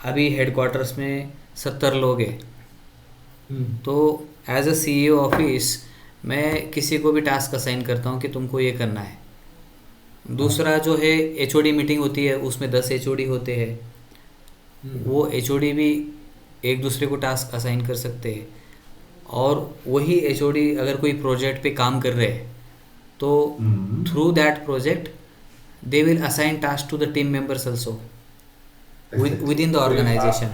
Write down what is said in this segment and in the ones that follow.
अभी हेडक्वार्टर्स में 70 लोग हैं। हम्म। तो एज अ सीईओ ऑफिस मैं किसी को भी टास्क असाइन करता हूँ कि तुमको ये करना है। हाँ। दूसरा जो है, एचओडी मीटिंग होती है, उसमें 10 एचओडी होते हैं। हम्म। वो एचओडी भी एक दूसरे को टास्क असाइन कर सकते हैं। और वही एचओडी अगर कोई प्रोजेक्ट पे काम कर रहे हैं तो hmm. Through that project they will assign task to the team members also within the तो ये आप organisation.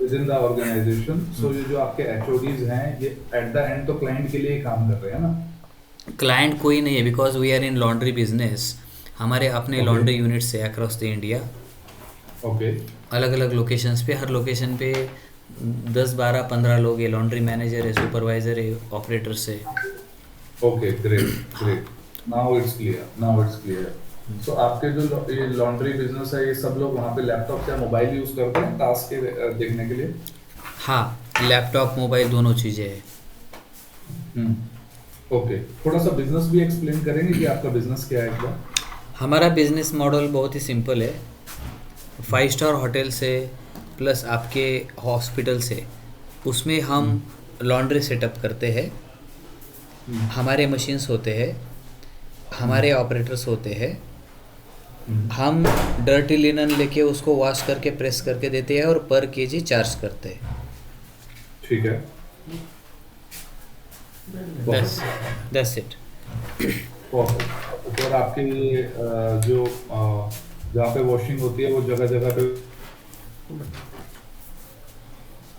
Within the organisation, so ये जो आपके एचओडीज हैं ये एट द एंड तो क्लाइंट के लिए ही काम कर रहे हैं ना? क्लाइंट कोई नहीं है, because we are in laundry business. हमारे अपने ओके। लॉन्ड्री यूनिट्स है अक्रॉस द इंडिया। ओके। अलग अलग लोकेशंस पे, हर लोकेशन पे 10 12 15 लोग है। लॉन्ड्री मैनेजर है, सुपरवाइज़र है, ऑपरेटर्स है। ओके, ग्रेट हाँ। Great. Now it's clear, now it's clear. So आपके जो ये लॉन्ड्री बिजनेस है, ये सब लोग वहाँ पे लैपटॉप या मोबाइल यूज करते हैं टास्क के देखने के लिए? हाँ, लैपटॉप मोबाइल दोनों चीज़ें हैं। हम्म। ओके, थोड़ा सा बिजनेस भी एक्सप्लेन करेंगे कि आपका बिजनेस क्या है एकदम? हमारा बिजनेस मॉडल बहुत ही सिंपल है। 5 स्टार होटल से प्लस आपके हॉस्पिटल से, उसमें हम हम्म। लॉन्ड्री सेटअप करते हैं। हम्म। हमारे मशीन्स होते हैं, हम्म। हमारे ऑपरेटर्स होते हैं। हम्म। हम डर्टी लिनन लेके उसको वॉश करके प्रेस करके देते हैं और पर केजी चार्ज करते हैं। ठीक है। दस परफेक्ट। Thus it. परफेक्ट। और आपके ये जो जहाँ पे वॉशिंग होती है वो जगह जगह पे,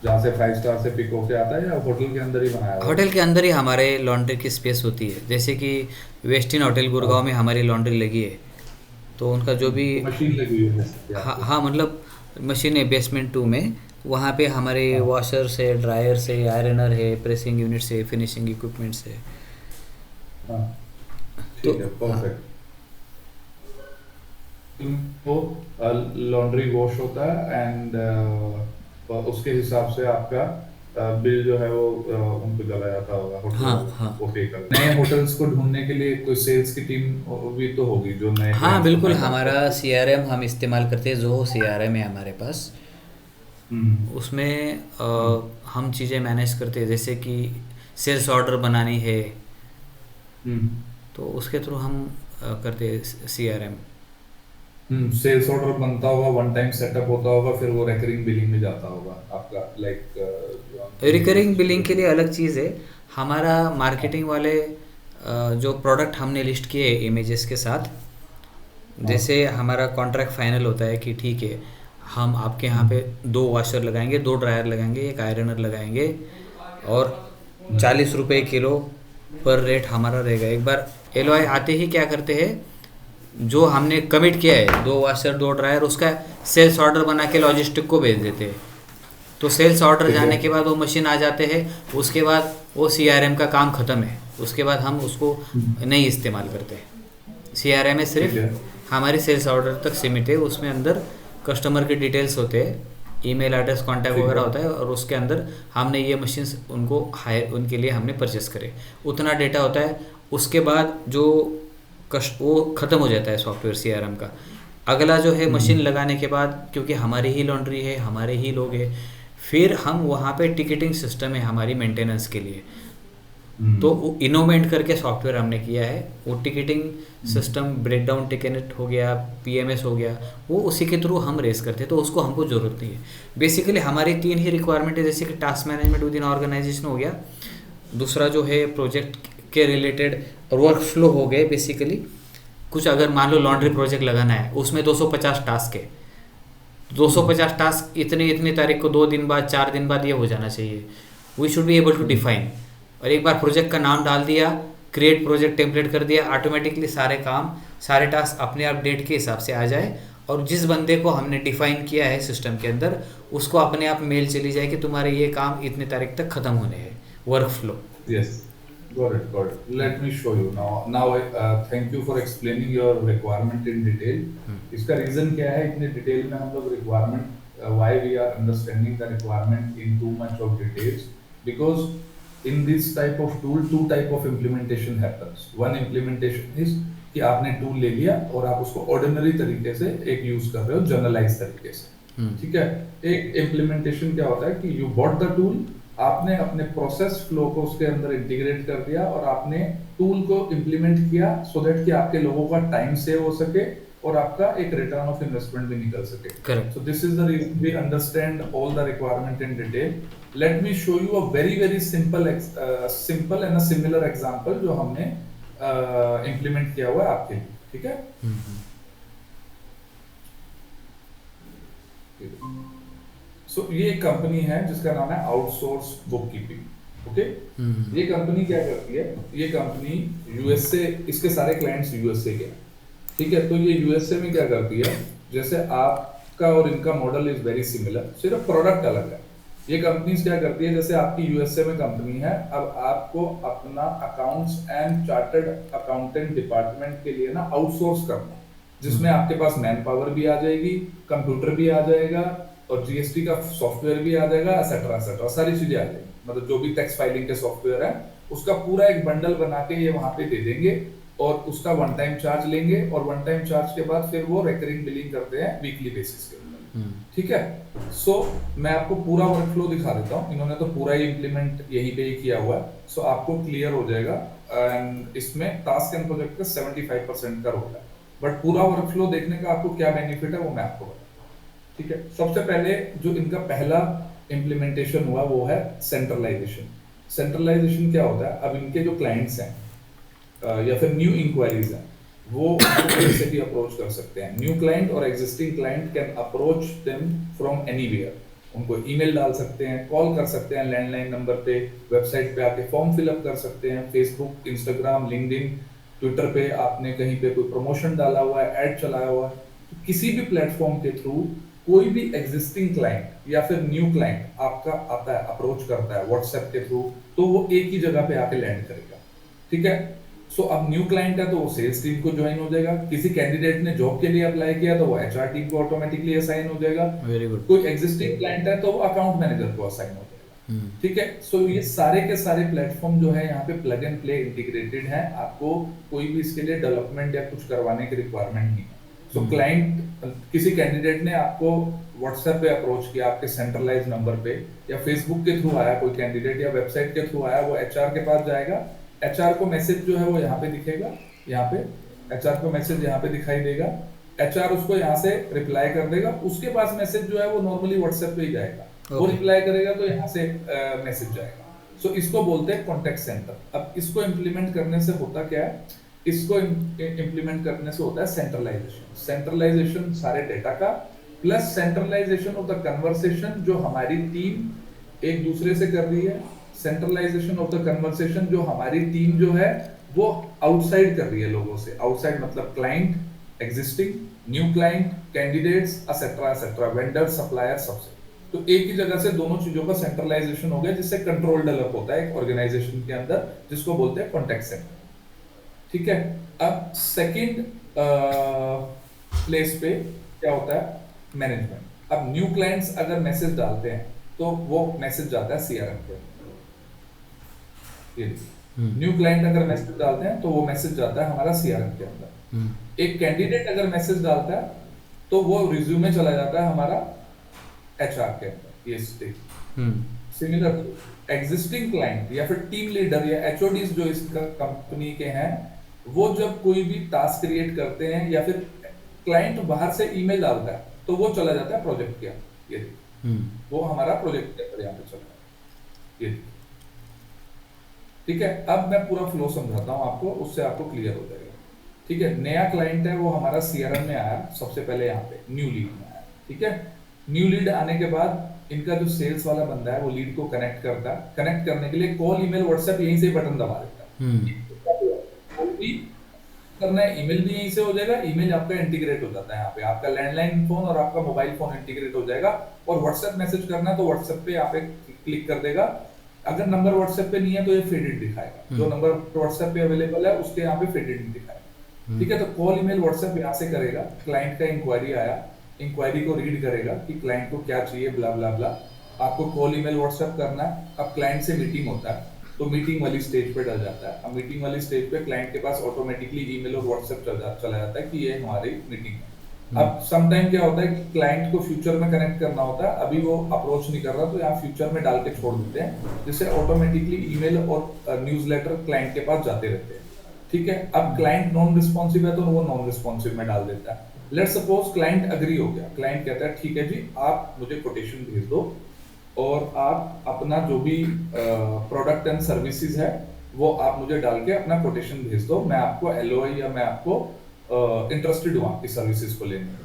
जहाँ से 5 स्टार से पिक होके आता है, या होटल के अंदर ही बनाया हुआ होटल के अंदर ही हमारे लॉन्ड्री की स्पेस होती है। जैसे कि वेस्टिन होटल है? गुड़गांव में हमारी लॉन्ड्री लगी है। तो उनका जो भी, तो मशीन लगी हुई है बेसिकली हाँ आपके? हाँ, मतलब मशीन है बेसमेंट 2 में। वहाँ पे हमारे हाँ। वॉशर्स है, ड्रायर्स है, आयरनर है, प्रेसिंग यूनिट्स है, फिनिशिंग इक्विपमेंट्स है। हाँ। तो ठीक है, हाँ। परफेक्ट। तो लॉन्ड्री वॉश होता है एंड उसके हिसाब से आपका बिल जो है वो उनको चला जाता होगा होटल हाँ वालों को, हाँ वो पे कर नए होटल्स को ढूंढने के लिए कोई सेल्स की टीम भी तो होगी जो नए हाँ, क्लाइंट्स को बिल्कुल। फाइंड आउट हमारा करती है। सीआरएम हम इस्तेमाल करते हैं, जो सीआरएम है हमारे पास। हम्म। उसमें हम्म। हम चीज़ें मैनेज करते हैं, जैसे कि सेल्स ऑर्डर बनानी है हम्म। तो उसके थ्रू हम करते हैं सीआरएम। सेल्स ऑर्डर बनता होगा, वन टाइम सेटअप होता होगा, फिर वो रिकरिंग बिलिंग में जाता होगा आपका, लाइक जो हम रिकरिंग इमेजेस बिलिंग के जो। लिए अलग चीज़ है। हमारा मार्केटिंग वाले जो प्रोडक्ट हमने लिस्ट किए इमेजेस के साथ, हाँ। जैसे हमारा कॉन्ट्रैक्ट फाइनल होता है कि ठीक है, हम आपके यहाँ पे हम्म। 2 वॉशर लगाएंगे, 2 ड्रायर लगाएंगे, एक आयरनर लगाएंगे, और हम्म। 40 रुपये किलो पर रेट हमारा रहेगा। एक बार एलओआई आते ही क्या करते हैं, जो हमने कमिट किया है 2 वॉशर 2 ड्रायर, उसका सेल्स ऑर्डर बना के लॉजिस्टिक को भेज देते हैं। तो सेल्स ऑर्डर ठीक है। जाने के बाद वो मशीन आ जाते हैं। उसके बाद वो सीआरएम का काम ख़त्म है। उसके बाद हम उसको नहीं इस्तेमाल करते। सीआरएम में ठीक सिर्फ है। हमारी सेल्स ऑर्डर तक सीमित है। उसमें अंदर कस्टमर के डिटेल्स होते हैं, ईमेल एड्रेस, कॉन्टैक्ट ठीक वगैरह है। होता है, और उसके अंदर हमने ये मशीन्स उनको हायर, उनके लिए हमने परचेस करे, उतना डेटा होता है। उसके बाद जो कस्ट वो ख़त्म हो जाता है सॉफ्टवेयर सीआरएम का। अगला जो है मशीन हम्म। लगाने के बाद, क्योंकि हमारी ही लॉन्ड्री है, हमारे ही लोग हैं, फिर हम वहाँ पे टिकटिंग सिस्टम है हमारी मेंटेनेंस के लिए। तो हम्म। वो इनोवेंट करके सॉफ्टवेयर हमने किया है। वो टिकटिंग हम्म। सिस्टम, ब्रेकडाउन टिकट हो गया, पीएमएस हो गया, वो उसी के थ्रू हम रेस करते हैं। तो उसको हमको ज़रूरत नहीं है। बेसिकली हमारी 3 ही रिक्वायरमेंट है, जैसे कि task management within organization हो गया, दूसरा जो है प्रोजेक्ट के रिलेटेड वर्क फ्लो हो गए। बेसिकली कुछ अगर मान लो लॉन्ड्री प्रोजेक्ट लगाना है, उसमें 250 टास्क है। हम्म। 250 टास्क इतनी इतनी तारीख को, 2 दिन बाद, 4 दिन बाद ये हो जाना चाहिए। We should be able to hmm. Define. और एक बार प्रोजेक्ट का नाम डाल दिया, क्रिएट प्रोजेक्ट टेम्पलेट कर दिया, ऑटोमेटिकली सारे काम, सारे टास्क अपने आप डेट के हिसाब से आ जाए। और जिस बंदे को हमने डिफाइन किया है सिस्टम के अंदर, उसको अपने आप मेल चली जाए कि तुम्हारे ये काम इतने तारीख तक ख़त्म होने हैं, work flow. Yes, got it, got it. Let me show you now. Now, thank you for explaining your requirement in detail. इसका रीजन क्या है इतने डिटेल में हम लोग requirement, why we are understanding the requirement in too much of details? Because in this type of tool, two type of implementation happens. One implementation is कि आपने tool ले लिया और आप उसको ऑर्डिनरी तरीके से एक यूज कर रहे हो, जनरलाइज तरीके से। ठीक है। एक इम्प्लीमेंटेशन क्या होता है कि यू बॉट द टूल, आपने अपने प्रोसेस फ्लो को उसके अंदर इंटीग्रेट कर दिया और आपने टूल को इम्प्लीमेंट किया सो दैट कि आपके लोगों का टाइम सेव हो सके और आपका एक रिटर्न ऑफ इन्वेस्टमेंट भी निकल सके। Correct. So this is the reason we understand all the requirement in detail. Let me show you a very simple simple and a similar example जो हमने इम्प्लीमेंट किया हुआ है आपके लिए, ठीक है। सो ये एक कंपनी है जिसका नाम है आउटसोर्स बुककीपिंग। ओके, ये कंपनी क्या करती है, ये कंपनी यूएसए, इसके सारे क्लाइंट्स यूएसए के हैं, ठीक है। तो ये यूएसए में क्या करती है, जैसे आपका और इनका मॉडल इज वेरी सिमिलर, सिर्फ प्रोडक्ट अलग है। ये कंपनीज क्या करती है, जैसे आपकी यूएसए में कंपनी है, अब आपको अपना accounts and chartered accountant department के लिए ना आउटसोर्स करना, जिसमें आपके पास मैन पावर भी आ जाएगी, कंप्यूटर भी आ जाएगा और जीएसटी का सॉफ्टवेयर भी आ जाएगा, एसेट्रा सारी चीजें आ जाएगी। मतलब जो भी टैक्स फाइलिंग के सॉफ्टवेयर है उसका पूरा एक बंडल बना के ये वहां पे दे देंगे और उसका वन टाइम चार्ज लेंगे और वन टाइम चार्ज के बाद फिर वो रिकरिंग बिलिंग करते हैं वीकली बेसिस के ऊपर, ठीक है। सो मैं आपको पूरा वर्कफ्लो दिखा देता हूँ, इन्होंने तो पूरा ही इंप्लीमेंट यहीं पे ही किया हुआ है, सो आपको क्लियर हो जाएगा। एंड इसमें टास्क एंड प्रोजेक्ट का 75% का रोल है, बट पूरा वर्कफ्लो देखने का आपको क्या बेनिफिट है वो मैं आपको बताऊँ, ठीक है। सबसे पहले जो इनका पहला इम्प्लीमेंटेशन हुआ वो है सेंट्रलाइजेशन। सेंट्रलाइजेशन क्या होता है, अब इनके जो क्लाइंट्स हैं या फिर न्यू इंक्वायरीज हैं वो से भी अप्रोच कर सकते हैं। न्यू क्लाइंट और existing client can approach them from anywhere. उनको ईमेल डाल सकते हैं, कॉल कर सकते हैं लैंडलाइन नंबर पे, वेबसाइट पे आके फॉर्म फिलअप कर सकते हैं, फेसबुक, इंस्टाग्राम, लिंक्डइन, ट्विटर पे आपने कहीं पे कोई प्रमोशन डाला हुआ है, ऐड चलाया हुआ है, तो किसी भी प्लेटफॉर्म के थ्रू कोई भी एग्जिस्टिंग क्लाइंट या फिर न्यू क्लाइंट आपका आता है, अप्रोच करता है व्हाट्सएप के थ्रू, तो वो एक ही जगह पे आके लैंड करेगा, ठीक है। सो अब न्यू क्लाइंट है तो वो सेल्स टीम को ज्वाइन हो जाएगा, किसी कैंडिडेट ने जॉब के लिए अप्लाई किया तो वो एचआर टीम को ऑटोमेटिकली असाइन हो जाएगा, वेरी गुड। कोई एग्जिस्टिंग क्लाइंट है तो वो अकाउंट मैनेजर को असाइन हो जाएगा, ठीक है। सो ये सारे के सारे प्लेटफॉर्म जो है यहाँ पे प्लग एंड प्ले इंटीग्रेटेड है, आपको कोई भी इसके लिए डेवलपमेंट या कुछ करवाने की रिक्वायरमेंट नहीं है। सो क्लाइंट, किसी कैंडिडेट ने आपको व्हाट्सएप पे अप्रोच किया आपके सेंट्रलाइज नंबर पे, या फेसबुक के थ्रू आया कोई कैंडिडेट, या वेबसाइट के थ्रू आया, वो एचआर के पास जाएगा, एचआर को मैसेज जो है वो यहाँ पे दिखेगा, यहाँ पे एचआर को मैसेज यहाँ पे दिखाई देगा, एचआर उसको यहाँ से रिप्लाई कर देगा, उसके पास मैसेज जो है वो नॉर्मली व्हाट्सएप पे ही जाएगा, वो रिप्लाई करेगा तो यहाँ से मैसेज जाएगा। सो इसको बोलते हैं कॉन्टेक्ट सेंटर। अब इसको इम्प्लीमेंट करने से होता क्या है, इसको इम्प्लीमेंट करने से होता है सेंट्रलाइजेशन। सेंट्रलाइजेशन सारे डेटा का, plus centralization of the conversation जो हमारी टीम एक दूसरे से कर रही है, सेंट्रलाइजेशन ऑफ द कन्वर्सेशन जो हमारी टीम जो है वो आउटसाइड कर रही है लोगों से। आउटसाइड मतलब client, existing, new client, candidates, etcetera, vendor, supplier, सबसे। तो एक ही जगह से दोनों चीजों का सेंट्रलाइजेशन हो गया, जिससे कंट्रोल डेवलप होता है एक ऑर्गेनाइजेशन के अंदर, जिसको बोलते हैं कॉन्टेक्ट सेंटर, ठीक है। अब सेकंड प्लेस पे क्या होता है, मैनेजमेंट। अब न्यू क्लाइंट्स अगर मैसेज डालते हैं तो वो मैसेज जाता है सीआरएम पे, ये न्यू क्लाइंट अगर मैसेज डालते हैं तो वो मैसेज जाता है हमारा सीआरएम के अंदर। एक कैंडिडेट अगर मैसेज डालता है तो वो रिज्यूमे चला जाता है हमारा एचआर के अंदर, ये स्टेज। सिमिलर एग्जिस्टिंग क्लाइंट या फिर टीम लीडर या एचओडीज जो इस कंपनी के हैं, वो जब कोई भी टास्क क्रिएट करते हैं या फिर क्लाइंट बाहर से ईमेल डालता है तो वो चला जाता है प्रोजेक्ट के अंदर, ये वो हमारा प्रोजेक्ट के अंदर यहाँ पे चल रहा है, ये ठीक है। अब मैं पूरा फ्लो समझाता हूँ आपको, उससे आपको क्लियर हो जाएगा, ठीक है। नया क्लाइंट है वो हमारा सीआरएम में आया, सबसे पहले यहाँ पे न्यू लीड में आया, ठीक है। न्यू लीड आने के बाद इनका जो सेल्स वाला बंदा है वो लीड को कनेक्ट करता है। कनेक्ट करने के लिए कॉल, ईमेल, व्हाट्सएप यहीं से बटन दबा देता है। करना है ईमेल भी यहीं से हो जाएगा, ईमेल आपका इंटीग्रेट हो जाता है यहाँ पे, आपका लैंडलाइन फोन और आपका मोबाइल फोन इंटीग्रेट हो जाएगा। और व्हाट्सएप मैसेज करना है तो व्हाट्सएप पे यहाँ पे क्लिक कर देगा, अगर नंबर व्हाट्सएप पे नहीं है तो ये फेडेड दिखाएगा, जो नंबर व्हाट्सएप पे अवेलेबल है उसके यहाँ पे फेडेड नहीं दिखाएगा, ठीक है। तो कॉल, ईमेल, व्हाट्सएप यहाँ से करेगा, क्लाइंट का इंक्वायरी आया, इंक्वायरी को रीड करेगा कि क्लाइंट को क्या चाहिए, ब्ला ब्ला ब्ला, आपको कॉल, ईमेल, व्हाट्सएप करना है। अब क्लाइंट से मीटिंग होता है तो मीटिंग वाली स्टेज पे डल जाता है। अब मीटिंग वाली स्टेज पे क्लाइंट के पास ऑटोमेटिकली ईमेल और व्हाट्सएप चला जाता है कि ये हमारी मीटिंग है, अब सम टाइम क्या होता है कि क्लाइंट को फ्यूचर में कनेक्ट करना होता है, अभी वो अप्रोच नहीं कर रहा तो यहाँ फ्यूचर में डाल के छोड़ देते हैं, जिससे ऑटोमेटिकली ईमेल और न्यूज़लेटर क्लाइंट के पास जाते रहते हैं। ठीक है, अब क्लाइंट नॉन रिस्पॉन्सिव है तो वो नॉन रिस्पॉन्सिव में डाल देता है। लेट्स सपोज क्लाइंट अग्री हो गया, क्लाइंट कहता है ठीक है जी आप मुझे कोटेशन भेज दो और आप अपना जो भी प्रोडक्ट एंड सर्विसेज है वो आप मुझे डाल के अपना कोटेशन भेज दो, मैं आपको एलओआई या मैं आपको इंटरेस्टेड हूँ आपकी सर्विसेज को लेने में।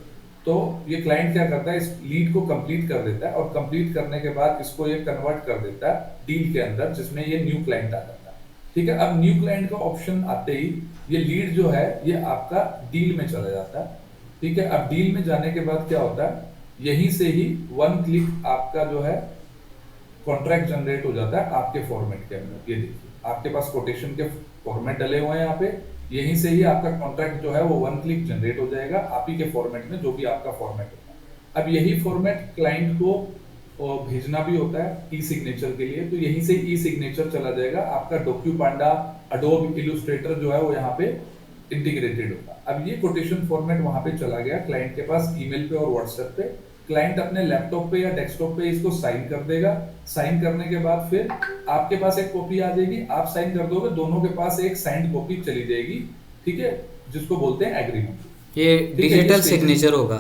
तो ये क्लाइंट क्या करता है, इस लीड को कंप्लीट कर देता है और कंप्लीट करने के बाद इसको ये कन्वर्ट कर देता है डील के अंदर, जिसमें ये न्यू क्लाइंट आ जाता है। ठीक है, अब न्यू क्लाइंट का ऑप्शन आते ही ये लीड जो है ये आपका डील में चला जाता है। ठीक है, अब डील में जाने के बाद क्या होता है, यहीं से ही वन क्लिक आपका जो है कॉन्ट्रैक्ट जनरेट हो जाता है आपके फॉर्मेट के अंदर। ये देखिए आपके पास कोटेशन के फॉर्मेट डले हुए हैं यहाँ पे, यहीं से ही आपका कॉन्ट्रैक्ट जो है वो वन क्लिक जनरेट हो जाएगा आप ही के फॉर्मेट में, जो भी आपका फॉर्मेट होगा। अब यही फॉर्मेट क्लाइंट को भेजना भी होता है ई सिग्नेचर के लिए, तो यहीं से ई सिग्नेचर चला जाएगा आपका डॉक्यूपांडा, अडोब इलस्ट्रेटर जो है वो यहाँ पे इंटीग्रेटेड होगा। अब ये कोटेशन फॉर्मेट वहां पे चला गया क्लाइंट के पास ईमेल पे और व्हाट्सएप पे, क्लाइंट अपने लैपटॉप पे या डेस्कटॉप पे इसको साइन कर देगा। साइन करने के बाद फिर आपके पास एक कॉपी आ जाएगी, आप साइन कर दोगे, दोनों के पास एक साइंड कॉपी चली जाएगी। ठीक है, जिसको बोलते हैं एग्रीमेंट। ये डिजिटल सिग्नेचर होगा?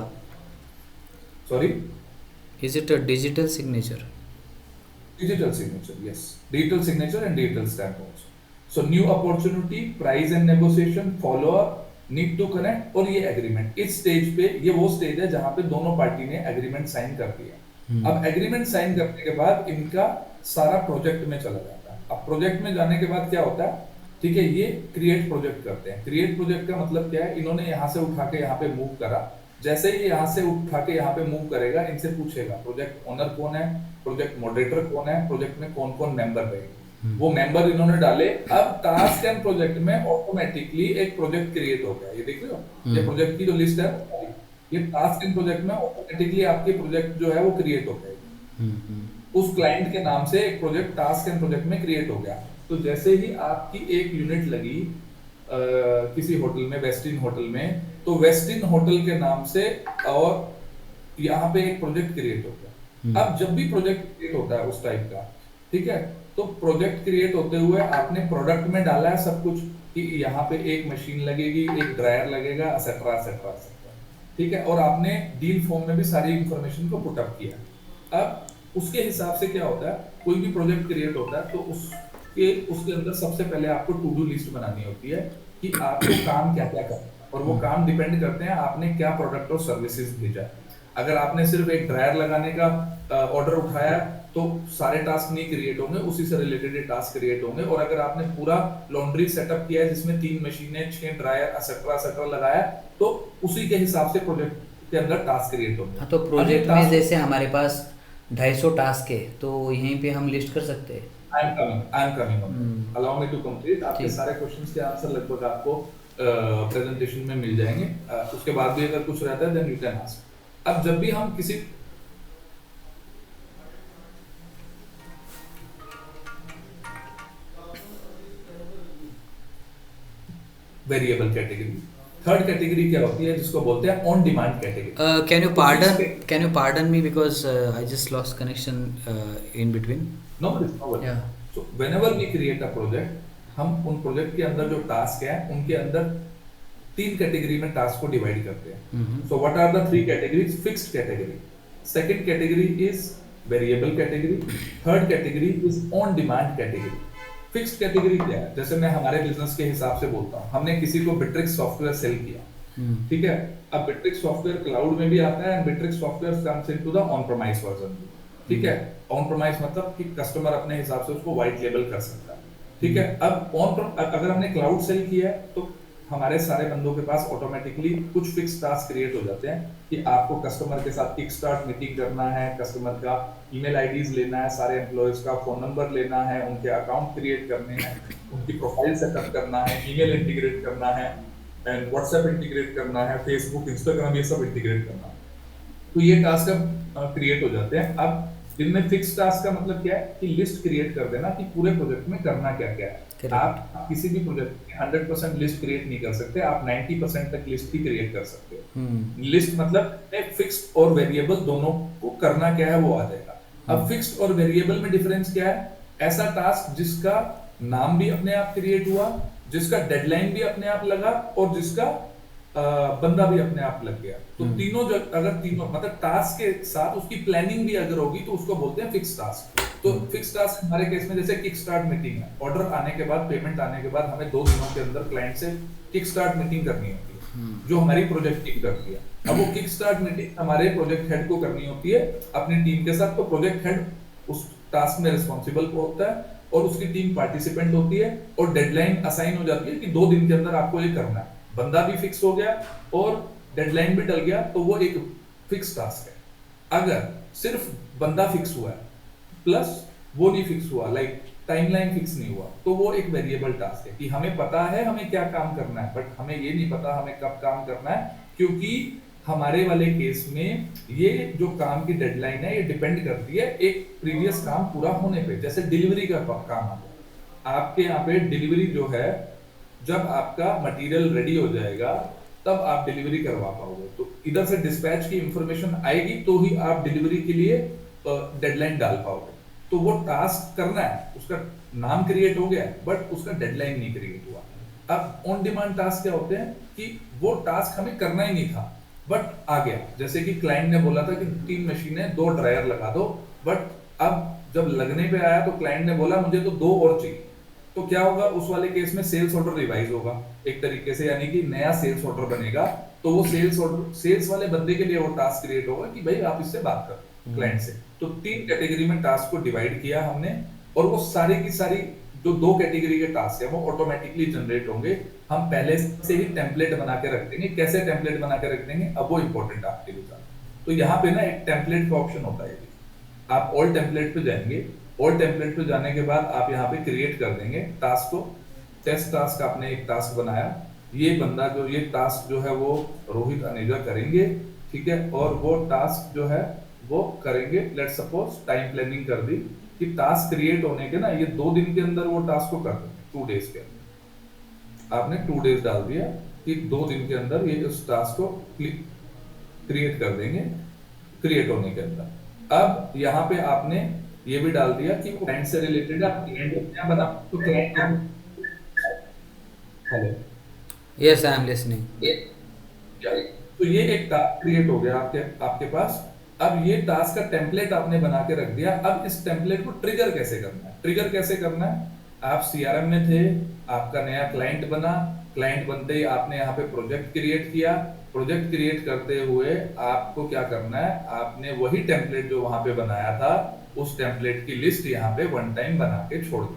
Sorry, is it a digital signature? Digital signature, yes. Digital signature and digital stamp also. So new opportunity, price and negotiation, follow up, need to connect और ये agreement। इस स्टेज पे, ये वो stage है जहां पे दोनों पार्टी ने एग्रीमेंट साइन कर दिया। अब एग्रीमेंट साइन करने के बाद इनका सारा प्रोजेक्ट में चला जाता है। अब प्रोजेक्ट में जाने के बाद क्या होता है, ठीक है, ये क्रिएट प्रोजेक्ट करते हैं। क्रिएट प्रोजेक्ट का मतलब क्या है, इन्होंने यहाँ से उठा के यहाँ पे मूव करा, जैसे ही यहाँ से उठा के यहाँ पे मूव करेगा, इनसे पूछेगा प्रोजेक्ट ओनर कौन है, प्रोजेक्ट मॉडरेटर कौन है, प्रोजेक्ट में कौन कौन मेंबर रहेंगे, वो मेंबर इन्होंने डाले। अब टास्क एंड प्रोजेक्ट में ऑटोमेटिकली एक प्रोजेक्ट क्रिएट हो गया। ये देख रहे हो, ये प्रोजेक्ट की जो लिस्ट है, ये टास्क एंड प्रोजेक्ट में ऑटोमेटिकली आपके प्रोजेक्ट जो है वो क्रिएट हो गए। उस क्लाइंट के नाम से एक प्रोजेक्ट टास्क एंड प्रोजेक्ट में क्रिएट हो गया। तो जैसे ही आपकी एक यूनिट लगी किसी होटल में, वेस्टिन होटल में, तो वेस्टिन होटल के नाम से और यहाँ पे एक प्रोजेक्ट क्रिएट हो गया। अब जब भी प्रोजेक्ट क्रिएट होता है उस टाइप का, ठीक है, तो प्रोजेक्ट क्रिएट होते हुए आपने प्रोडक्ट में डाला है सब कुछ कि यहाँ पे एक मशीन लगेगी, एक ड्रायर लगेगा, एसेट्रा एसेट्रा एसेट्रा, ठीक है, और आपने डील फॉर्म में भी सारी इंफॉर्मेशन को पुट अप किया। अब उसके हिसाब से क्या होता है, कोई भी प्रोजेक्ट क्रिएट होता है तो उसके अंदर सबसे पहले आपको टू डू लिस्ट बनानी होती है कि आपको काम क्या क्या करना है, और वो काम डिपेंड करते हैं आपने क्या प्रोडक्ट और सर्विसेज भेजा है। अगर आपने सिर्फ एक ड्रायर लगाने का ऑर्डर उठाया तो सारे टास्क नहीं क्रिएट होंगे, उसी से रिलेटेड टास्क क्रिएट होंगे। और अगर आपने पूरा लॉन्ड्री सेटअप किया है जिसमें 3 मशीनें, 6 ड्रायर एसेट्रा एसेट्रा लगाया, तो उसी के हिसाब से प्रोजेक्ट के अंदर टास्क क्रिएट होंगे। तो प्रोजेक्ट में जैसे हमारे पास 250 टास्क है तो यहीं पे हम लिस्ट कर सकते हैं। I am coming allow me to complete. आपके सारे क्वेश्चंस के आंसर लगभग आपको प्रेजेंटेशन में मिल जाएंगे। उसके बाद भी अगर कुछ रहता है देन यू कैन आस्क। अब जब भी हम किसी वेरिएबल कैटेगरी, थर्ड कैटेगरी क्या होती है जिसको बोलते हैं on demand category. Can you pardon me because I just lost connection in between. No worries. So whenever we create a project, हम उन प्रोजेक्ट के अंदर जो टास्क है उनके अंदर 3 कैटेगरी में टास्क को डिवाइड करते हैं। So what are the 3 categories? Fixed category, second category is variable category, third category is on demand category. Fixed category क्या है? जैसे मैं हमारे बिजनेस के हिसाब से बोलता हूँ, हमने किसी को बिट्रिक्स सॉफ्टवेयर सेल किया, ठीक है, अब बिट्रिक्स सॉफ्टवेयर क्लाउड में भी आता है and Bitrix software comes into the on premise version, ठीक है। ऑन प्रेमाइस मतलब कि कस्टमर अपने हिसाब से उसको व्हाइट लेबल कर सकता है, ठीक है। अब अगर हमने क्लाउड सेल किया है तो हमारे सारे बंदों के पास ऑटोमेटिकली कुछ फिक्स टास्क क्रिएट हो जाते हैं कि आपको कस्टमर के साथ किक स्टार्ट मीटिंग करना है, कस्टमर का ईमेल आईडीज लेना है, सारे एम्प्लॉयज का फोन नंबर लेना है, उनके अकाउंट क्रिएट करने हैं, उनकी प्रोफाइल सेटअप करना है, ईमेल इंटीग्रेट करना है, एंड व्हाट्सएप इंटीग्रेट करना है, फेसबुक, इंस्टाग्राम, ये सब इंटीग्रेट करना है। तो ये टास्क अब क्रिएट हो जाते हैं। अब इनमें फिक्स टास्क का मतलब क्या है कि लिस्ट क्रिएट कर देना कि पूरे प्रोजेक्ट में करना क्या क्या है। करेक्ट। आप किसी भी प्रोजेक्ट में 100% लिस्ट क्रिएट नहीं कर सकते, आप 90% तक लिस्ट ही क्रिएट कर सकते हो। लिस्ट मतलब फिक्स्ड और वेरिएबल दोनों को करना क्या है वो आ जाएगा। अब फिक्स्ड और वेरिएबल में डिफरेंस क्या है? ऐसा टास्क जिसका नाम भी अपने आप क्रिएट हुआ, जिसका डेडलाइन भी अपने आप लगा और जिसका बंदा भी अपने आप लग गया। तो तीनों जो अगर तीनों मतलब टास्क के साथ उसकी प्लानिंग भी अगर होगी तो उसको बोलते हैं फिक्स टास्क। तो फिक्स टास्क हमारे केस में जैसे किक स्टार्ट मीटिंग है, ऑर्डर आने के बाद, पेमेंट आने के बाद हमें 2 दिनों के अंदर क्लाइंट से किक स्टार्ट मीटिंग करनी होती है, जो हमारी प्रोजेक्ट टीम करती है। अब वो किक स्टार्ट मीटिंग हमारे प्रोजेक्ट हेड को करनी होती है अपनी टीम के साथ। तो प्रोजेक्ट हेड उस टास्क में रिस्पॉन्सिबल होता है और उसकी टीम पार्टिसिपेंट होती है और डेडलाइन असाइन हो जाती है कि 2 दिन के अंदर आपको ये करना है। बंदा भी फिक्स हो गया और डेडलाइन भी डल गया, तो वो एक फिक्स टास्क है। अगर सिर्फ बंदा फिक्स हुआ है प्लस वो नहीं फिक्स हुआ, लाइक टाइमलाइन फिक्स नहीं हुआ, तो वो एक वेरिएबल टास्क है कि हमें पता है हमें क्या काम करना है, बट हमें ये नहीं पता हमें कब काम करना है, क्योंकि हमारे वाले केस में ये जो काम की डेडलाइन है ये डिपेंड करती है एक प्रीवियस काम पूरा होने पे। जैसे डिलीवरी का काम आ गया, आपके यहाँ पे डिलीवरी जो है, जब आपका मटेरियल रेडी हो जाएगा तब आप डिलीवरी करवा पाओगे। तो इधर से डिस्पैच की इंफॉर्मेशन आएगी तो ही आप डिलीवरी के लिए डेडलाइन डाल पाओगे। तो वो टास्क करना है, उसका नाम क्रिएट हो गया बट उसका डेडलाइन नहीं क्रिएट हुआ। अब ऑन डिमांड टास्क क्या होते हैं कि वो टास्क हमें करना ही नहीं था बट आ गया। जैसे कि क्लाइंट ने बोला था कि 3 मशीनें 2 ड्रायर लगा दो, बट अब जब लगने पे आया तो क्लाइंट ने बोला मुझे तो 2 और चाहिए। तो क्या होगा उस वाले केस में सेल्स ऑर्डर रिवाइज होगा एक तरीके से, यानी कि नया सेल्स ऑर्डर बनेगा। तो वो सेल्स ऑर्डर, सेल्स वाले बंदे के लिए वो टास्क क्रिएट होगा कि भाई आप इससे बात करो क्लाइंट से। तो 3 कैटेगरी में टास्क को डिवाइड किया हमने, और वो सारी की सारी जो 2 कैटेगरी के टास्क है वो ऑटोमेटिकली जनरेट होंगे। हम पहले से ही टेम्पलेट बना के रख देंगे। कैसे टेम्पलेट बना के रख देंगे अब वो इंपॉर्टेंट आपके लिए। तो यहाँ पे ना एक टेम्पलेट का ऑप्शन होता है, आप ऑल टेम्पलेट पे जाएंगे। ऑल टेम्पलेट पे जाने के बाद आप यहाँ पे क्रिएट कर देंगे टास्क को। टेस्ट टास्क आपने एक टास्क बनाया, ये बंदा जो ये टास्क जो है वो रोहित अनेजा करेंगे, ठीक है। और वो टास्क जो है वो करेंगे, लेट्स सपोज टाइम प्लानिंग कर दी कि टास्क क्रिएट होने के ना ये 2 दिन के अंदर वो टास्क को कर देंगे, 2 डेज के अंदर। आपने 2 डेज डाल दिया कि 2 दिन के अंदर ये उस टास्क को क्रिएट कर देंगे क्रिएट होने के अंदर। अब यहाँ पे आपने ये भी डाल दिया कि क्लाइंट से रिलेटेड है, क्लाइंट क्या बना तो client. Hello, yes I am listening. तो ये एक टास्क क्रिएट हो गया आपके आपके पास। अब ये टास्क का टेम्पलेट आपने बना के रख दिया। अब इस टेम्पलेट को ट्रिगर कैसे करना है? ट्रिगर कैसे करना है? आप सीआरएम में थे, आपका नया क्लाइंट बना, क्लाइंट बनते ही आपने यहाँ पे प्रोजेक्ट क्रिएट किया। प्रोजेक्ट क्रिएट करते हुए आपको क्या करना है, आपने वही टेम्पलेट जो वहां पे बनाया था उस टेम्पलेट की लिस्ट यहाँ पे वन टाइम बना के छोड़ दी,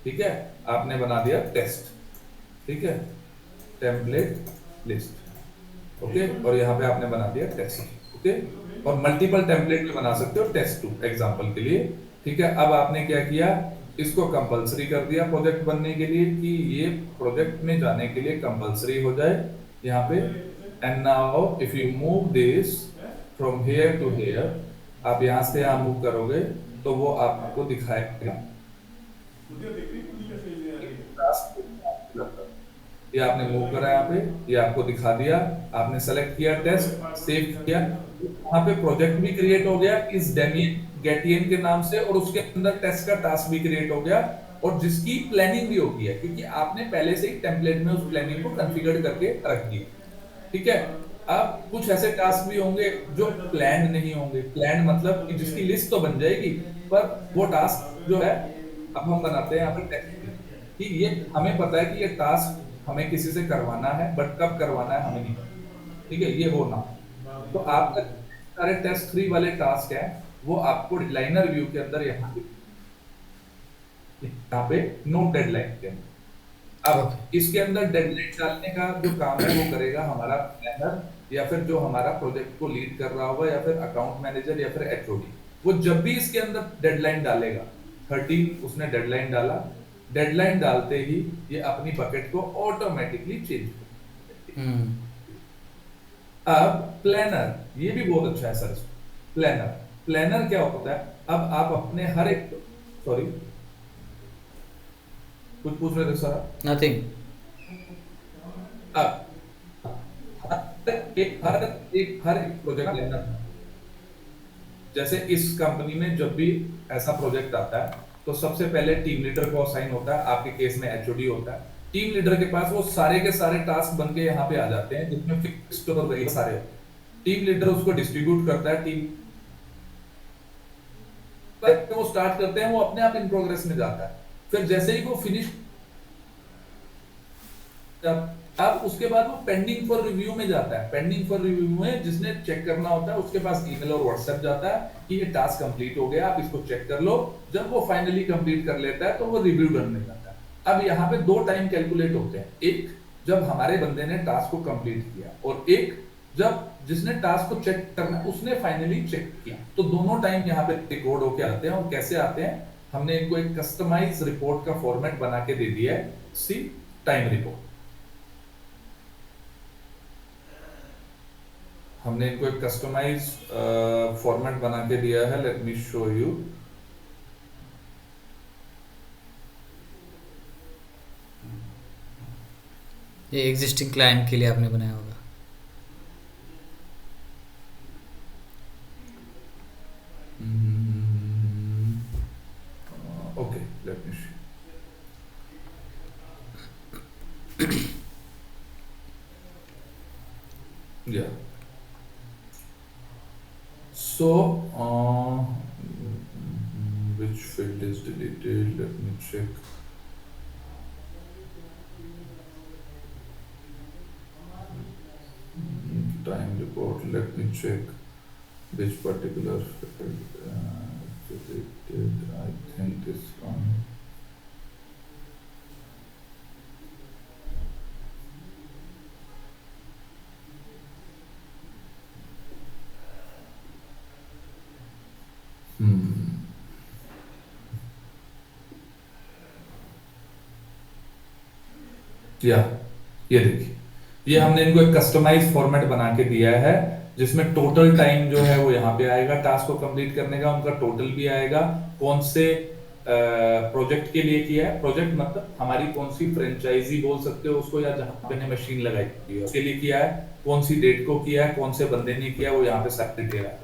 ठीक है। आपने बना दिया टेस्ट, ठीक है, टेम्पलेट लिस्ट, ओके। और यहाँ पे आपने बना दिया टेस्ट, ओके। और मल्टीपल टेम्पलेट भी बना सकते हो टेस्ट 2 एग्जांपल के लिए, ठीक है। अब आपने क्या किया, इसको कंपलसरी कर दिया प्रोजेक्ट बनने के लिए कि ये प्रोजेक्ट में जाने के लिए कंपलसरी हो जाए यहाँ पे। And now if you move this from here to here, आप यहाँ से यहाँ मूव करोगे तो वो आपको दिखाएगा। ये आपने मूव करा यहाँ पे, ये आपको दिखा दिया। आपने सेलेक्ट किया टेस्ट, सेव किया, वहां पे प्रोजेक्ट भी क्रिएट हो गया इस डेमियन गेटियन के नाम से, और उसके अंदर टेस्ट का टास्क भी क्रिएट हो गया, और जिसकी प्लानिंग भी होगी है क्योंकि आपने पहले से ही टेम्पलेट में उस प्लानिंग को कॉन्फ़िगर करके रख दी, ठीक है। अब कुछ ऐसे टास्क भी होंगे जो प्लान नहीं होंगे। प्लान मतलब कि जिसकी लिस्ट तो बन जाएगी पर वो टास्क जो है अब हम बनाते हैं यहाँ पर टेस्ट कि ये हमें पता है कि ये टास्क हमें किसी से करवाना है बट कब करवाना है हमें नहीं पता, ठीक है, ये होना। तो आपका सारे टेस्ट 3 वाले टास्क है वो आपको डिजाइनर व्यू के अंदर यहाँ पे नो डेडलाइन के अंदर। अब इसके अंदर डेडलाइन डालने का जो काम है वो करेगा हमारा प्लानर, या फिर जो हमारा प्रोजेक्ट को लीड कर रहा होगा, या फिर अकाउंट मैनेजर, या फिर एचओडी। वो जब भी इसके अंदर डेडलाइन डालेगा, 13 उसने डेडलाइन डाला, डेडलाइन डालते ही ये अपनी बकेट को ऑटोमेटिकली चेंज कर। अब प्लानर ये भी बहुत अच्छा है सर। प्लानर प्लानर क्या होता है, अब आप अपने हर एक कुछ पूछ रहे थे सर? नथिंग। अब हर एक प्रोजेक्ट लेना था। जैसे इस कंपनी में जब भी ऐसा प्रोजेक्ट आता है तो सबसे पहले टीम लीडर को असाइन होता है, आपके केस में एचओडी होता है। टीम लीडर के पास वो सारे के सारे टास्क बन के यहाँ पे आ जाते हैं जिसमें फिक्स्ड और वही सारे होते हैं। टीम लीडर उसको डिस्ट्रीब्यूट करता है, टीम वो स्टार्ट करते हैं, वो अपने आप इन प्रोग्रेस में जाता है। फिर जैसे ही वो फिनिश, अब उसके बाद वो पेंडिंग फॉर रिव्यू में जाता है। पेंडिंग फॉर रिव्यू में जिसने चेक करना होता है उसके पास ईमेल और व्हाट्सएप जाता है कि ये टास्क कंप्लीट हो गया, आप इसको चेक कर लो। जब वो फाइनली कंप्लीट कर लेता है तो वो रिव्यू डन में जाता है। अब यहाँ पे दो टाइम कैलकुलेट होते हैं, एक जब हमारे बंदे ने टास्क को कंप्लीट किया और एक जब जिसने टास्क को चेक करना उसने फाइनली चेक किया। तो दोनों टाइम यहाँ पे रिकॉर्ड होके आते हैं। और कैसे आते हैं, हमने इनको एक कस्टमाइज रिपोर्ट का फॉर्मेट बना के दे दिया है, सी टाइम रिपोर्ट। हमने इनको एक कस्टमाइज फॉर्मेट बना के दिया है। Late me show you. ये एग्जिस्टिंग क्लाइंट के लिए आपने बनाया होगा। Okay, late me show. Yeah. So, which field is deleted? Let me check. Time report. Let me check which particular field deleted. I think this one. या ये देखिए, ये हमने इनको एक कस्टमाइज फॉर्मेट बना के दिया है जिसमें टोटल टाइम जो है वो यहाँ पे आएगा टास्क को कंप्लीट करने का, उनका टोटल भी आएगा, कौन से प्रोजेक्ट के लिए किया है। प्रोजेक्ट मतलब हमारी कौन सी फ्रेंचाइजी बोल सकते हो उसको, या जहां पे ने मशीन लगाई है उसके लिए किया है, कौन सी डेट को किया है, कौन से बंदे ने किया, वो यहाँ पे सारी डिटेल है।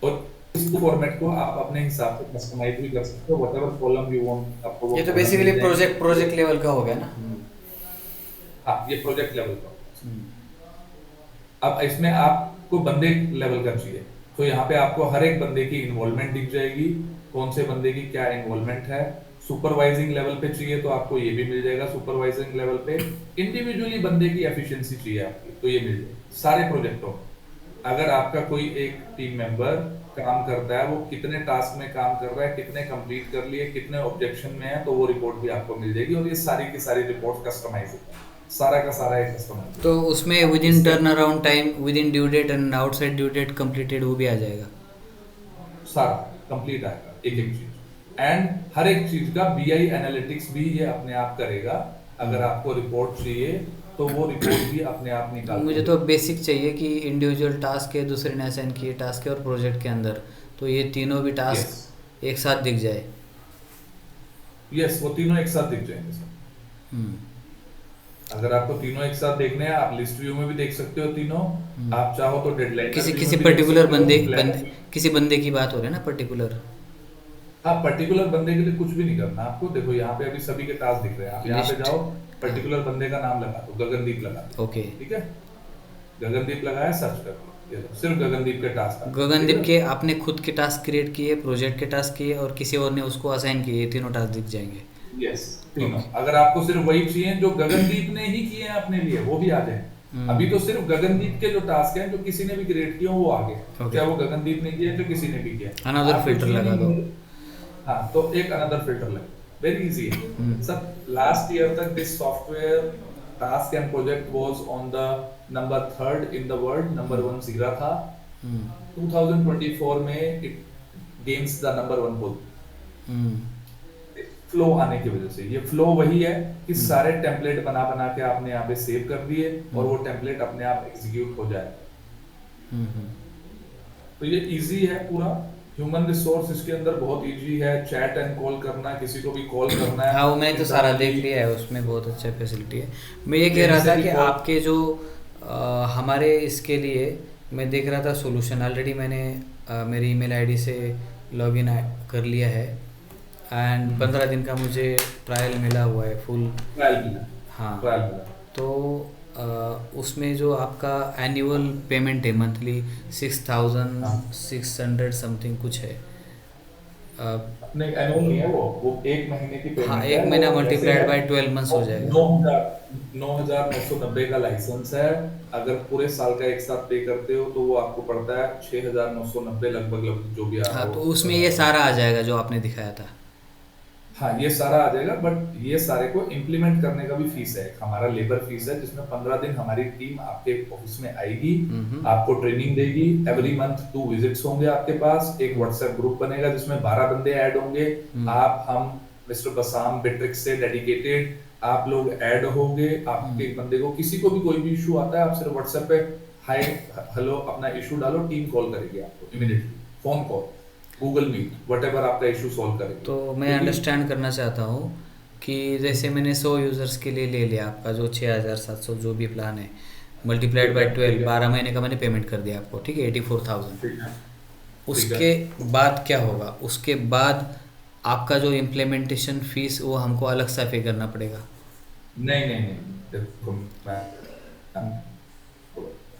और इस फॉर्मेट को आप अपने हिसाब से कस्टमाइज भी कर सकते हो, व्हाटएवर कॉलम यू वांट। आपको ये तो बेसिकली प्रोजेक्ट लेवल का हो गया ना। हाँ, ये प्रोजेक्ट लेवल का। अब इसमें आपको बंदे लेवल का चाहिए तो यहाँ पे आपको हर एक बंदे की इन्वॉल्वमेंट दिख जाएगी, कौन से बंदे की क्या इन्वॉल्वमेंट है। सुपरवाइजिंग लेवल पे चाहिए तो आपको ये भी मिल जाएगा सुपरवाइजिंग लेवल पे। इंडिविजुअली बंदे की एफिशिएंसी चाहिए आपकी तो ये मिल जाएगी सारे प्रोजेक्टों। अगर आपका कोई एक टीम मेंबर काम करता है, वो कितने टास्क में काम कर रहा है, कितने कंप्लीट कर लिए, कितने ऑब्जेक्शन में है, तो वो रिपोर्ट भी आपको मिल जाएगी। और ये सारी की सारी रिपोर्ट कस्टमाइज है, सारा का सारा एक कस्टमाइज। तो उसमें within turn around time, within due date and outside due date completed वो भी आ जाएगा, सारा कंप्लीट आएगा एक एक चीज। एंड हर एक चीज का बीआई एनालिटिक्स भी ये अपने आप करेगा। अगर आपको रिपोर्ट चाहिए तो वो रिपोर्ट भी अपने आप निकाल। मुझे तो बेसिक चाहिए कि इंडिविजुअल टास्क है, दूसरे ने असाइन किए टास्क है और प्रोजेक्ट के अंदर, तो ये तीनों भी टास्क एक साथ दिख जाए। यस, वो तीनों एक साथ दिख जाएंगे सर। अगर आपको तीनों एक साथ देखने हैं, आप लिस्ट व्यू में भी देख सकते हो तीनों। आप चाहो तो डेडलाइन किसी पर्टिकुलर किसी बंदे की बात हो रही है ना, पर्टिकुलर। हाँ, पर्टिकुलर बंदे के लिए कुछ भी नहीं करना आपको। देखो यहाँ पे अभी सभी के टास्क दिख रहे हैं, आप यहाँ पे जाओ, पर्टिकुलर बंदे का नाम लगा दो, गगनदीप लगा दो। ओके, ठीक है, गगनदीप लगाया, सर्च कर ये लो, सिर्फ गगनदीप के टास्क। गगनदीप के आपने खुद के टास्क क्रिएट किए, प्रोजेक्ट के टास्क किए और किसी और ने उसको असाइन किए, तीनों टास्क दिख जाएंगे। यस, तीनों। अगर आपको सिर्फ वही चाहिए जो गगनदीप ने ही किए हैं अपने लिए, वो भी आ जाए। अभी तो सिर्फ गगनदीप के जो टास्क हैं जो किसी ने भी क्रिएट किए वो आ गए। क्या वो गगनदीप ने किए तो किसी ने भी किया, अनदर फिल्टर लगा दो। हाँ, तो एक अनदर फिल्टर लगा, वेरी इजी है सर। लास्ट ईयर तक this software task and project was on the number 3rd in the world, number 1 जीरा था। 2024 में it gains the number 1 position. Flow आने की वजह से, ये फ्लो वही है कि सारे टेम्पलेट बना बना के आपने यहाँ पे सेव कर दिए और वो टेम्पलेट अपने आप एग्जीक्यूट हो जाए। तो ये इजी है पूरा, ह्यूमन रिसोर्स इसके अंदर बहुत इजी है, चैट एंड कॉल करना, किसी को भी कॉल करना है हाँ वो मैंने तो सारा देख इंटरनली। लिया है, उसमें बहुत अच्छा फैसिलिटी है। मैं ये कह कहीं रहा से था भी कि कॉल। आपके जो हमारे इसके लिए मैं देख रहा था सोल्यूशन ऑलरेडी मैंने मेरी ईमेल आईडी से लॉगिन कर लिया है, एंड 15 दिन का मुझे ट्रायल मिला हुआ है फुल। ट्रायल मिला, हाँ, ट्रायल मिला। तो अ, उसमें जो आपका एनुअल पेमेंट है मंथली सिक्स हाँ, थाउजेंड सिक्स हंड्रेड समथिंग कुछ है। अ, अपने एनुअल नहीं है वो 1 महीने की हाँ, पेमेंट है एक वो। महीना ऐसे मल्टीप्लाइड है, बाय 12 मंथ्स वो हो जाएगा। 9,990 का लाइसेंस है। अगर पूरे साल का एक साथ पे करते हो तो वो आपको पड़ता है 6,990 लगभग लगभग, जो भी आ रहा हाँ, हो। तो उसमें ये सारा आ जाएगा जो आपने दिखाया था। हाँ, ये सारा आ जाएगा, बट ये सारे को इम्प्लीमेंट करने का भी फीस है, हमारा लेबर फीस है, जिसमें 15 दिन हमारी टीम आपके ऑफिस में आएगी, हम्म। आपको ट्रेनिंग देगी। एवरी हम्म। मंथ 2 विजिट्स होंगे आपके पास, एक हम्म। व्हाट्सएप ग्रुप बनेगा जिसमें 12 बंदे ऐड होंगे। हम्म। आप, हम, मिस्टर बसाम बिट्रिक्स से डेडिकेटेड, आप लोग ऐड होंगे। आपके हम्म। एक बंदे को किसी को भी कोई भी इशू आता है, आप सिर्फ व्हाट्सएप पे हाय हेलो अपना इशू डालो, टीम कॉल करेगी आपको immediately, phone call, Google Meet, whatever आपका इशू सॉल्व करेगी। तो मैं क्योंकि अंडरस्टैंड करना चाहता हूँ कि जैसे मैंने 100 यूज़र्स के लिए ले लिया आपका जो 6,700 जो भी प्लान है, मल्टीप्लाइड ठीक बाय है, ठीक 12, है, 12 महीने का मैंने पेमेंट कर दिया आपको, ठीक है, 84,000। ठीक है, ठीक है। उसके बाद क्या होगा? उसके बाद आपका जो इम्प्लीमेंटेशन फीस वो हमको अलग से पे करना पड़ेगा? नहीं नहीं नहीं, देखो मैं,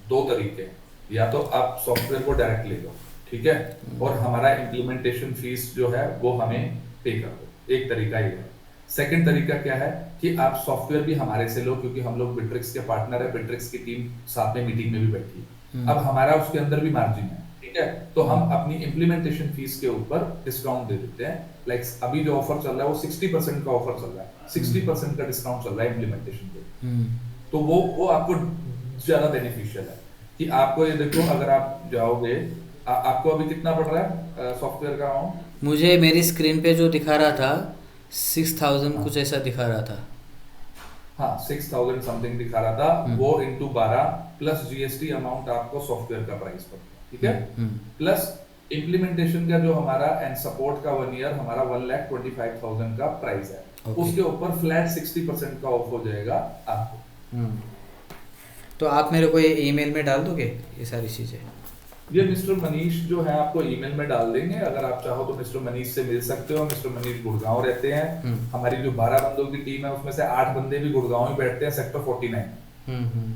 दो तरीके हैं। या तो आप सॉफ्टवेयर को डायरेक्ट ले लो, ठीक है, और हमारा इम्प्लीमेंटेशन फीस जो है वो हमें पे कर दो, एक तरीका ये है। सेकंड तरीका क्या है कि आप सॉफ्टवेयर भी हमारे से लो, क्योंकि हम लोग बिट्रिक्स के पार्टनर है, बिट्रिक्स की टीम साथ में मीटिंग में भी बैठी है। अब हमारा उसके अंदर भी मार्जिन है, ठीक है, तो हम अपनी इम्प्लीमेंटेशन फीस के ऊपर डिस्काउंट दे देते हैं। लाइक अभी जो ऑफर चल रहा है वो 60% का ऑफर चल रहा है, 60% का डिस्काउंट चल रहा है इम्प्लीमेंटेशन पे। तो वो आपको ज्यादा बेनिफिशियल है कि आपको ये देखो, अगर आप जाओगे, आपको अभी कितना पड़ रहा है सॉफ्टवेयर का अमाउंट? मुझे मेरी स्क्रीन पे जो दिखा रहा था 6,000 हाँ कुछ ऐसा दिखा रहा था। हाँ, 6,000 समथिंग दिखा रहा था, हम्म। वो इंटू 12 प्लस जीएसटी अमाउंट आपको सॉफ्टवेयर का प्राइस पड़ता है, ठीक है, हम्म। प्लस इम्प्लीमेंटेशन का जो हमारा एंड सपोर्ट का 1 ईयर हमारा 1,25,000 का प्राइस है। ओके। उसके ऊपर फ्लैट 60% का ऑफ हो जाएगा आपको। हम्म। तो आप मेरे को ये ईमेल में डाल दोगे ये सारी चीज़ें? ये मिस्टर मनीष जो है आपको ईमेल में डाल देंगे, अगर आप चाहो तो मिस्टर मनीष से मिल सकते हो। मिस्टर मनीष गुड़गांव रहते हैं। हमारी जो 12 बंदों की टीम है उसमें से 8 बंदे भी गुड़गांव ही बैठते हैं, सेक्टर 49।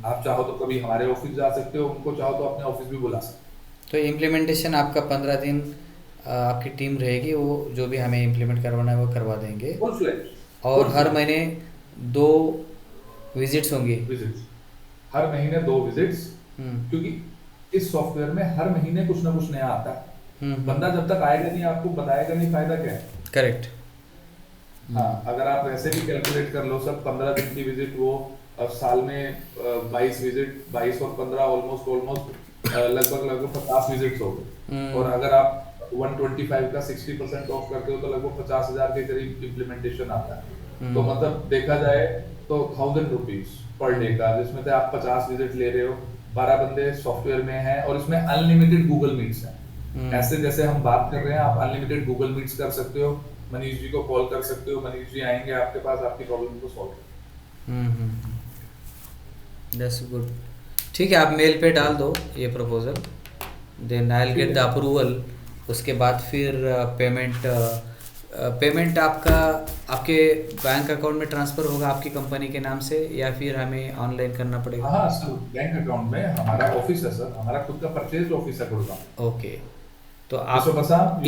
आप चाहो तो कभी हमारे ऑफिस जा सकते हो, उनको चाहो तो अपने ऑफिस भी बुला सकते तो इम्प्लीमेंटेशन आपका 15 दिन आपकी टीम रहेगी, वो जो भी हमें इम्प्लीमेंट करवाना है वो करवा देंगे, हो। फुल फ्लेज, और हर महीने 2 विजिट्स होंगी? विजिट्स, हर महीने 2 विजिट्स, हम्म। क्योंकि इस सॉफ्टवेयर में हर महीने कुछ ना कुछ नया आता है। हम्म। बंदा जब तक आएगा नहीं, आपको बताएगा नहीं, फायदा क्या है। करेक्ट। हाँ, अगर आप वैसे भी कैलकुलेट कर लो सब, 15 दिन की विजिट वो, अब साल में 22 विजिट, 22 और 15 ऑलमोस्ट ऑलमोस्ट लगभग लगभग 50 विजिट्स हो गए। और अगर आप 125 का 60% ऑफ करते हो तो लगभग 50,000 के करीब इम्प्लीमेंटेशन आता है। तो मतलब देखा जाए तो 1,000 रुपीज पर डे का, जिसमें से आप 50 विजिट ले रहे हो, 12 बंदे सॉफ्टवेयर में हैं, और इसमें अनलिमिटेड गूगल मीट्स हैं। ऐसे जैसे हम बात कर रहे हैं, आप अनलिमिटेड गूगल मीट्स कर सकते हो, मनीष जी को कॉल कर सकते हो, मनीष जी आएंगे आपके पास, आपकी प्रॉब्लम को सॉल्व करेंगे। That's good. ठीक है, आप मेल पे डाल दो ये प्रपोजल, देन आई विल ठीक गेट द है, अप्रूवल। उसके बाद फिर पेमेंट आपका आपके बैंक अकाउंट में ट्रांसफ़र होगा आपकी कंपनी के नाम से, या फिर हमें ऑनलाइन करना पड़ेगा? हाँ सर, बैंक अकाउंट में हमारा ऑफिस है सर, हमारा खुद का परचेज ऑफिस है गुड़गांव। ओके। तो मिस्टर आप बसाम,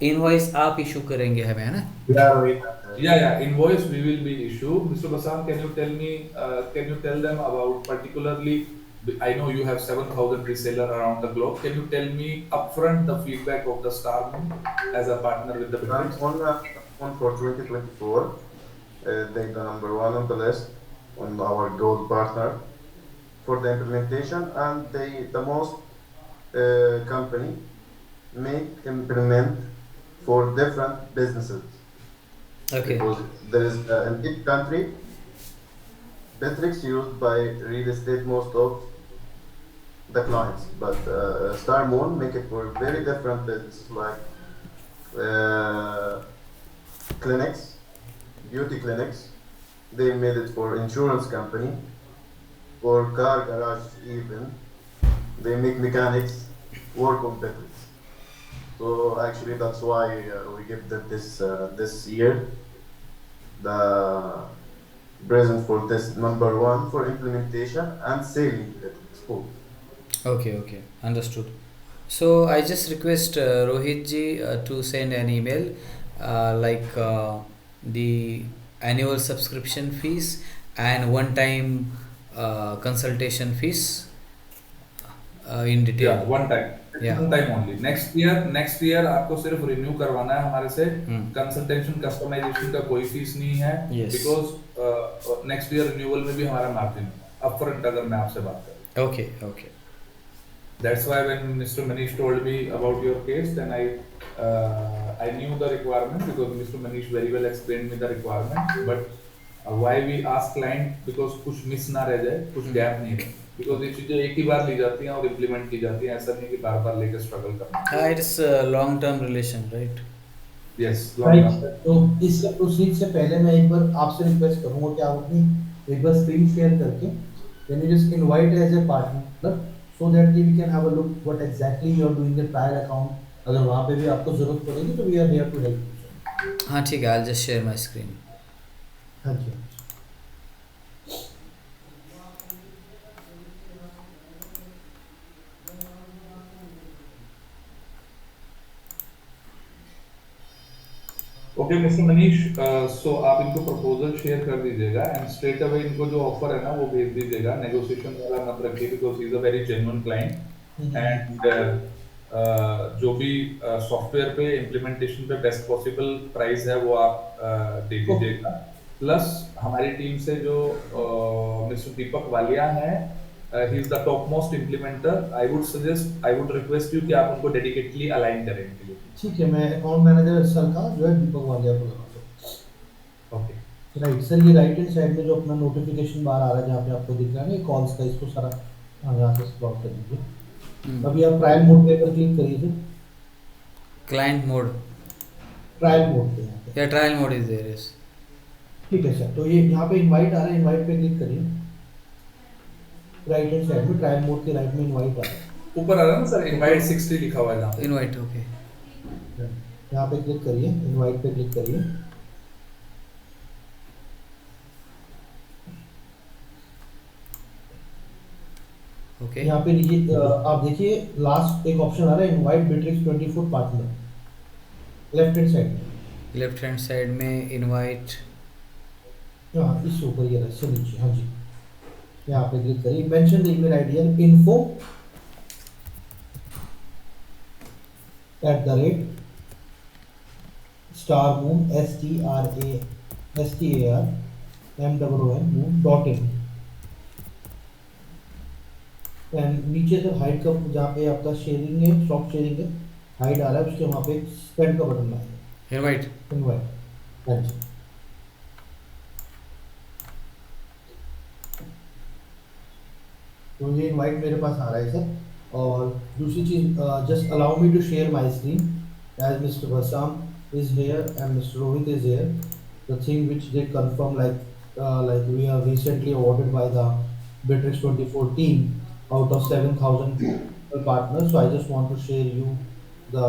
इनवॉइस आप इशू करेंगे हमें, है ना? Yeah, Rohit. yeah, invoice we will be issued. Mr. Basam, can you tell me, can you tell them about particularly, I know you have 7,000 reseller around the globe. Can you tell me upfront the feedback of the Star Moon as a partner with the I'm Bitrix? on for 2024. They the number one on the list on our gold partner for the implementation, and they the most company make implement for different businesses okay. because there is in each country Bitrix used by real estate most of the clients. But Star Moon make it for very different. It's like uh, clinics, beauty clinics. They made it for insurance company, for car garage even. They make mechanics work on batteries. So actually, that's why we give them this year the present for this number one for implementation and selling it. School. Okay, okay, understood. So I just request Rohit ji to send an email like the annual subscription fees and one time consultation fees in या detail. One time, Yeah. One time only. Next year आपको सिर्फ renew करवाना है हमारे से। Hmm. Consultation customization का कोई fees नहीं है, Yes. Because next year renewal में भी हमारा मार्जिन अपफ्रंट अगर मैं आपसे बात करूं। Okay, okay. That's why when Mr. Manish told me about your case, then I knew the requirement because Mr. Manish very well explained me the requirement. But why we ask client, because कुछ miss ना रह जाए, कुछ gap नहीं रहे, because ये चीजें एक ही बार ली जाती हैं और इम्प्लीमेंट की जाती हैं, ऐसा नहीं कि बार बार लेकर स्ट्रगल करना। It's a long term relation, right? Yes, right. तो इससे प्रोसीड से पहले मैं एक बार आपसे रिक्वेस्ट करूंगा कि आप अपनी एक बार स्क्रीन शेयर करके can you just invite as a partner so that we can have a look what exactly you are doing the trial account. अगर वहां पे भी आपको जरूरत पड़ेगी तो we are here to help. हाँ ठीक है, I'll just share my screen. हाँ जी। ओके मिस्टर मनीष, सो आप इनको प्रपोजल शेयर कर दीजिएगा एंड स्ट्रेट अवे इनको जो ऑफर है ना वो भेज दीजिएगा। नेगोशिएशन वाला मत रखिए because he is a very genuine client and जो भी सॉफ्टवेयर पे इम्प्लीमेंटेशन पे बेस्ट पॉसिबल प्राइस है वो आप दे दीजिएगा। प्लस हमारी टीम से जो मिस्टर दीपक वालिया है, he is the top most implementer. I would request you कि आप उनको डेडिकेटली अलाइन करें इनके लिए। ठीक है, मैं अकाउंट मैनेजर सर का जो है दीपक वालिया को लगा दूँ। ओके राइट सर, ये राइट हैंड साइड में जो अपना नोटिफिकेशन बार आ रहा है जहाँ पे आपको दिख रहा है ना कॉल्स का, इसको सारा यहाँ से स्टॉप कर दीजिए। अभी आप ट्रायल मोड पे पर क्लिक करिए sir. Client mode. Trial mode पे यहाँ पे। Yeah, trial mode is there, yes. ठीक है सर, तो ये यहाँ पे इनवाइट आ रहा है, इनवाइट पे क्लिक करिए। राइट हैंड साइड में ट्रायल मोड के राइट में इनवाइट आ रहा है। ऊपर आ रहा है ना सर, इनवाइट 60 लिखा हुआ है जहाँ पे। Invite, okay. यहाँ पे क्लिक करिए, इनवाइट पे क्लिक करिए। Okay. यहाँ पे लीजिए, आप देखिए लास्ट एक ऑप्शन आ रहा है invite Bitrix 24 partner left hand side में। Left hand side में invite. हाँ इससे ऊपर ये रहा नीचे। हाँ जी, यहाँ पे क्लिक करिए। मेंशन द ईमेल आईडी है info@starmoon STRAMOON.in एंड नीचे से हाइड का जहाँ पे आपका शेयरिंग है, सॉफ्ट शेयरिंग है, हाइड आ रहा है, उसके वहाँ पे स्पेंड का बटन आएगा, Invite. इनवाइट। हाँ जी, तो ये इनवाइट मेरे पास आ रहा है सर। और दूसरी चीज़, just allow me to share my screen as mister Wasam is here and mister Rohit is here. The thing which they confirm like we are recently awarded by the Bittrex 24 team out of 7,000 partners. So I just want to share you the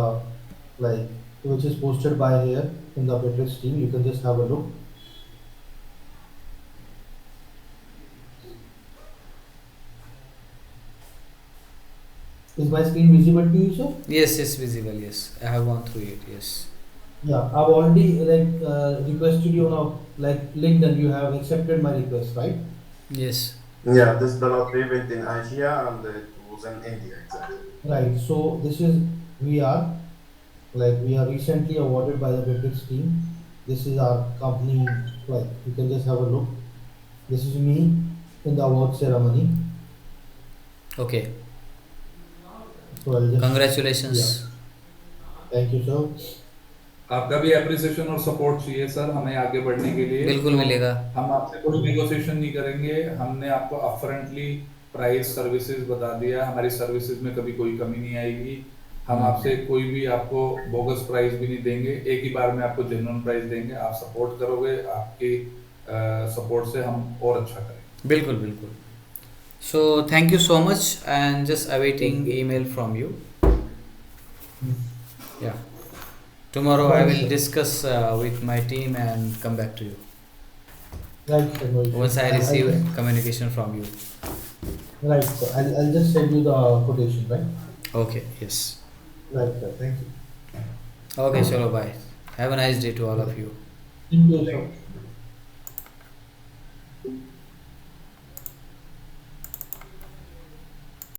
which is posted by here in the Bittrex team. You can just have a look. Is my screen visible to you, sir? Yes, yes, visible, yes. I have gone through it, yes. Yeah, I've already requested you now, linked, and you have accepted my request, right? Yes. Yeah, this is the last event in Asia and it was in India exactly. Right. So this is we are recently awarded by the Bittrex team. This is our company. You can just have a look. This is me in the award ceremony. Okay. So I'll just. Congratulations. Yeah. Thank you, sir. आपका भी appreciation और support चाहिए sir हमें आगे बढ़ने के लिए। बिल्कुल मिलेगा। हम आपसे कुछ नेगोशिएशन नहीं करेंगे, हमने आपको अपफ्रंटली प्राइस सर्विसेज बता दिया, हमारी सर्विसेज में कभी कोई कमी नहीं आएगी। हम आपसे कोई भी आपको बोगस प्राइस भी नहीं देंगे, एक ही बार में आपको जेन्युइन प्राइस देंगे। आप सपोर्ट करोगे, आपकी सपोर्ट से हम और अच्छा करेंगे। बिल्कुल बिल्कुल। So thank you so much and just awaiting Thank you. email from you. Yeah. Tomorrow I Right, will sir. discuss with my team and come back to you Right, sir. No once issues. I I'll receive just, communication from you. right, sir. I'll just send you the quotation, right? Okay, yes. Right, sir. Thank you. Okay, chalo, bye. Have a nice day to all of you. Thank you, Thank sir. you।